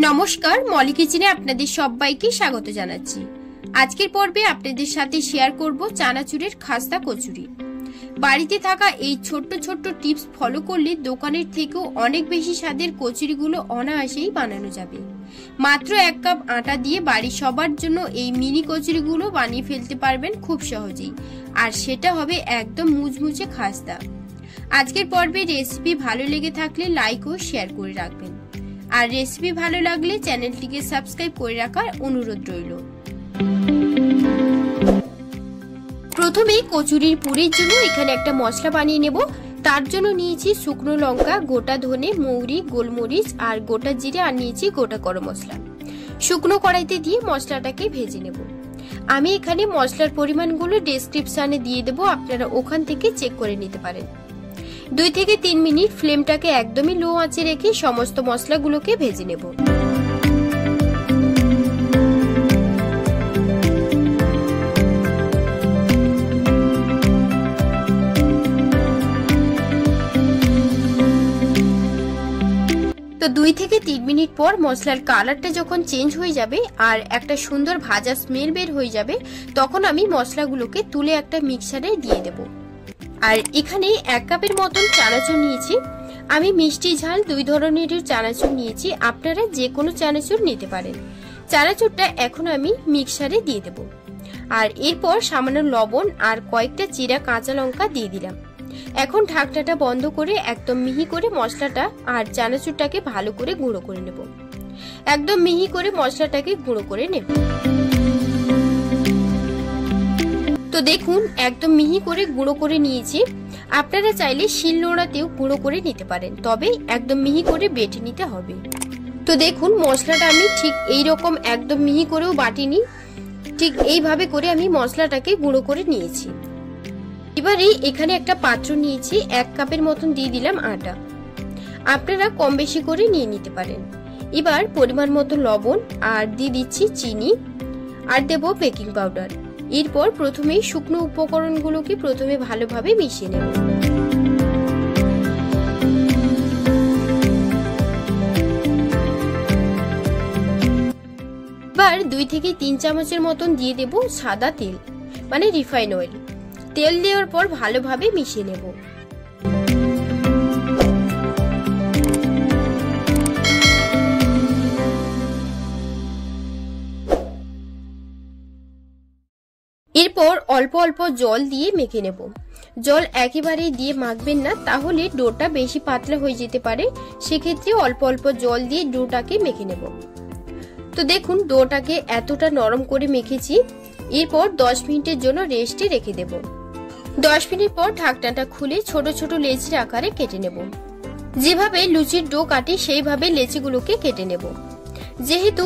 নমস্কার, মলি কিচেনে আপনাদের সবাইকে স্বাগত জানাচ্ছি। আজকের পর্বে আপনাদের সাথে শেয়ার করব চানাচুরের খাস্তা কচুরি। বাড়িতে থাকা এই ছোট্ট ছোট্ট টিপস ফলো করলে দোকানের থেকেও অনেক বেশি স্বাদের কচুরিগুলো অনায়াসেই বানানো যাবে। মাত্র 1 কাপ আটা দিয়ে বাড়ির সবার জন্য এই মিনি কচুরিগুলো বানিয়ে ফেলতে পারবেন খুব সহজেই, আর সেটা হবে একদম মুচমুচে খাস্তা। আজকের পর্বে রেসিপি ভালো লেগে থাকলে লাইক ও শেয়ার করে রাখবেন, আর রেসিপি ভালো লাগলে চ্যানেলটিকে সাবস্ক্রাইব করে রাখার অনুরোধ রইল। প্রথমে কচুরির পুরের জন্য এখানে একটা মশলা বানিয়ে নেব। তার জন্য নিয়েছি শুকনো লঙ্কা, গোটা ধনে, মৌরি, গোলমরিচ আর গোটা জিরে, আর নিয়েছি গোটা গরম মশলা। শুকনো কড়াইতে দিয়ে মশলাটাকে ভেজে নেব। আমি এখানে মশলার পরিমাণগুলো ডেসক্রিপশনে দিয়ে দেবো, আপনারা ওখান থেকে চেক করে নিতে পারেন। 2 থেকে 3 মিনিট ফ্লেমটাকে একদমই লো আঁচে রেখে সমস্ত মশলাগুলোকে ভেজে নেব। তো 2 থেকে 3 মিনিট পর মশলার কালারটা যখন চেঞ্জ হয়ে যাবে আর একটা সুন্দর ভাজা স্মেল বের হয়ে যাবে, তখন আমি মশলাগুলোকে তুলে একটা মিক্সারে দিয়ে দেব। আর এখানে 1 কাপের মতন চানাচুর নিয়েছি। আমি মিষ্টি ঝাল 2 ধরনের চানাচুর নিয়েছি, আপনারা যে কোনো চানাচুর নিতে পারেন। চানাচুরটা এখন আমি মিক্সারে দিয়ে দেব। আর এরপর সামান্য লবণ আর কয়েকটা চিরা কাঁচা লঙ্কা দিয়ে দিলাম। এখন ঢাকনাটা বন্ধ করে একদম মিহি করে মশলাটা আর চানাচুরটাকে ভালো করে গুঁড়ো করে নেব। একদম মিহি করে মশলাটাকে গুঁড়ো করে নেব। তো দেখুন, একদম মিহি করে গুঁড়ো করে নিয়েছি। আপনারা চাইলে শিলনোড়াতেও গুঁড়ো করে নিতে পারেন, তবে একদম মিহি করে বেটে নিতে হবে। তো দেখুন, মশলাটা আমি ঠিক এই রকম একদম মিহি করেও বাটিনি, ঠিক এইভাবে করে আমি মশলাটাকে গুঁড়ো করে নিয়েছি। এবারে এখানে একটা পাত্র নিয়েছি, 1 কাপের মতন দিয়ে দিলাম আটা। আপনারা কম বেশি করে নিয়ে নিতে পারেন। এবার পরিমাণ মতো লবণ আর দিয়ে দিচ্ছি চিনি, আর দেব বেকিং পাউডার। এরপর প্রথমেই শুকনো উপকরণগুলোকে প্রথমে ভালোভাবে মিশিয়ে নেব। এবার 2 থেকে 3 চামচের মতন দিয়ে দেব সাদা তেল, মানে রিফাইন অয়েল। তেল দেওয়ার পর ভালোভাবে মিশিয়ে নেব। এরপর অল্প অল্প জল দিয়ে মেখে নেব। জল একেবারে দিয়ে মাখবেন না, তাহলে ডোটা বেশি পাতলা হয়ে যেতে পারে। সেক্ষেত্রে অল্প অল্প জল দিয়ে ডোটাকে মেখে নেব। তো দেখুন, ডোটাকে এতটা নরম করে মেখেছি। এরপর 10 মিনিটের জন্য রেস্টে রেখে দেব। 10 মিনিট পর ঢাকনাটা খুলে ছোট ছোট লেচির আকারে কেটে নেব। যেভাবে লুচির ডো কাটি সেইভাবে লেচিগুলোকে কেটে নেব। যেহেতু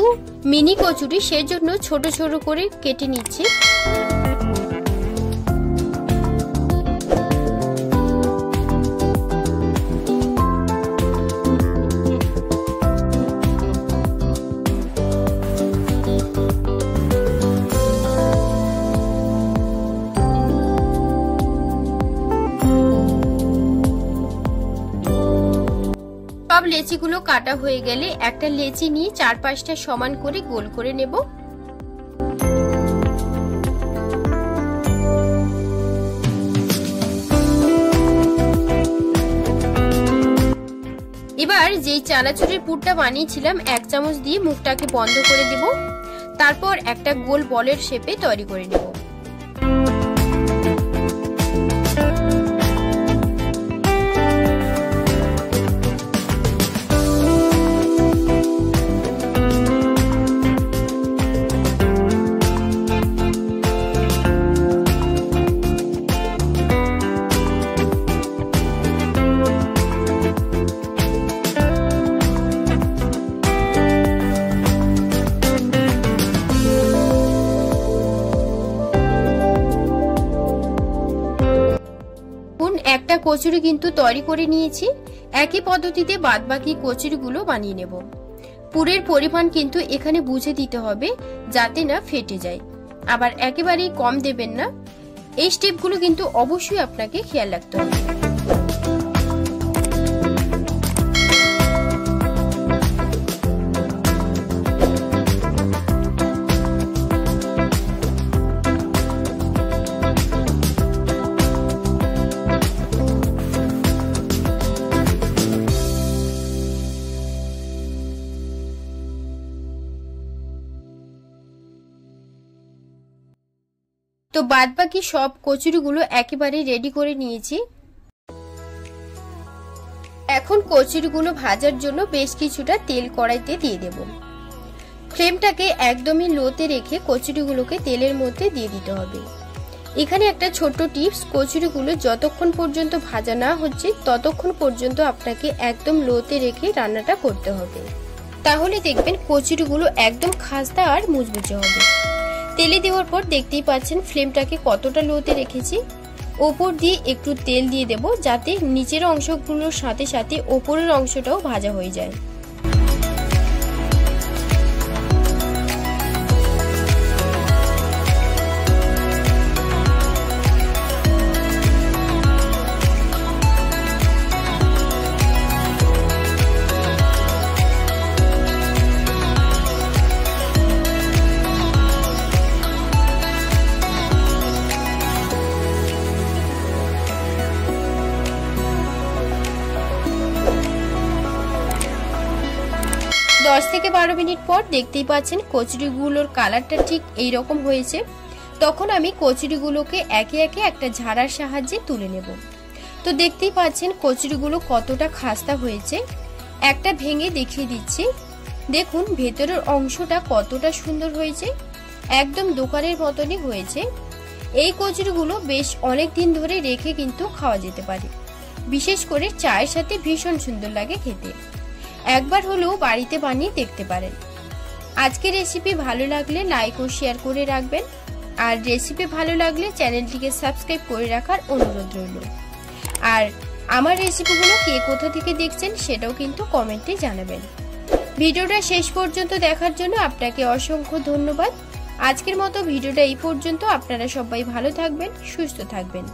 মিনি কচুরি, সেজন্য ছোট ছোট করে কেটে নিচ্ছি। সব লেচিগুলো কাটা হয়ে গেলে একটা লেচি নিয়ে 4-5টা সমান করে গোল করে নেব। এবার যেই চানাচুরের পুরটা বানিয়েছিলাম 1 চামচ দিয়ে মুখটাকে বন্ধ করে দেব। তারপর একটা গোল বলের শেপে তৈরি করে নেব। একটা কচুরি কিন্তু তৈরি করে নিয়েছি। একই পদ্ধতিতে বাদবাকি কচুরিগুলো বানিয়ে নেব। পুরের পরিমাণ কিন্তু এখানে বুঝে দিতে হবে, যাতে না ফেটে যায়। আবার একেবারেই কম দেবেন না। এই স্টেপগুলো কিন্তু অবশ্যই আপনাকে খেয়াল রাখতে হবে। তো বাদবাকি সব কচুরিগুলো একেবারে রেডি করে নিয়েছি। এখন কচুরিগুলো ভাজার জন্য বেশ কিছুটা তেল কড়াইতে দিয়ে দেব। ফ্লেমটাকে একদমই লোতে রেখে কচুরিগুলোকে তেলের মধ্যে দিয়ে দিতে হবে। এখানে একটা ছোট্ট টিপস, কচুরিগুলো যতক্ষণ পর্যন্ত ভাজা না হচ্ছে ততক্ষণ পর্যন্ত আপনাকে একদম লোতে রেখে রান্নাটা করতে হবে, তাহলে দেখবেন কচুরিগুলো একদম খাস্তা আর মুচমুচে হবে। তেলে দেওয়ার পর দেখতেই পাচ্ছেন ফ্লেমটাকে কতটা লোতে রেখেছি। ওপর দিয়ে একটু তেল দিয়ে দেব, যাতে নিচের অংশগুলোর সাথে সাথে ওপরের অংশটাও ভাজা হয়ে যায়। 10 থেকে 12 মিনিট পর দেখতেই পাচ্ছেন কচুরিগুলোর কালারটা ঠিক এই রকম হয়েছে। তখন আমি কচুরিগুলোকে একে একে একটা ঝাড়ার সাহায্যে তুলে নেব। তো দেখতেই পাচ্ছেন কচুরিগুলো কতটা খাস্তা হয়েছে। একটা ভেঙে দেখিয়ে দিচ্ছি, দেখুন ভেতরের অংশটা কতটা সুন্দর হয়েছে, একদম দোকানের মতনই হয়েছে। এই কচুরিগুলো বেশ অনেক দিন ধরে রেখে কিন্তু খাওয়া যেতে পারে, বিশেষ করে চায়ের সাথে ভীষণ সুন্দর লাগে খেতে। একবার হলেও বাড়িতে বানিয়ে দেখতে পারেন। আজকের রেসিপি ভালো লাগলে লাইক ও শেয়ার করে রাখবেন, আর রেসিপি ভালো লাগলে চ্যানেলটিকে সাবস্ক্রাইব করে রাখার অনুরোধ রইল। আর আমার রেসিপিগুলো কে কোথা থেকে দেখছেন সেটাও কিন্তু কমেন্টে জানাবেন। ভিডিওটা শেষ পর্যন্ত দেখার জন্য আপনাকে অসংখ্য ধন্যবাদ। আজকের মতো ভিডিওটা এই পর্যন্ত। আপনারা সবাই ভালো থাকবেন, সুস্থ থাকবেন।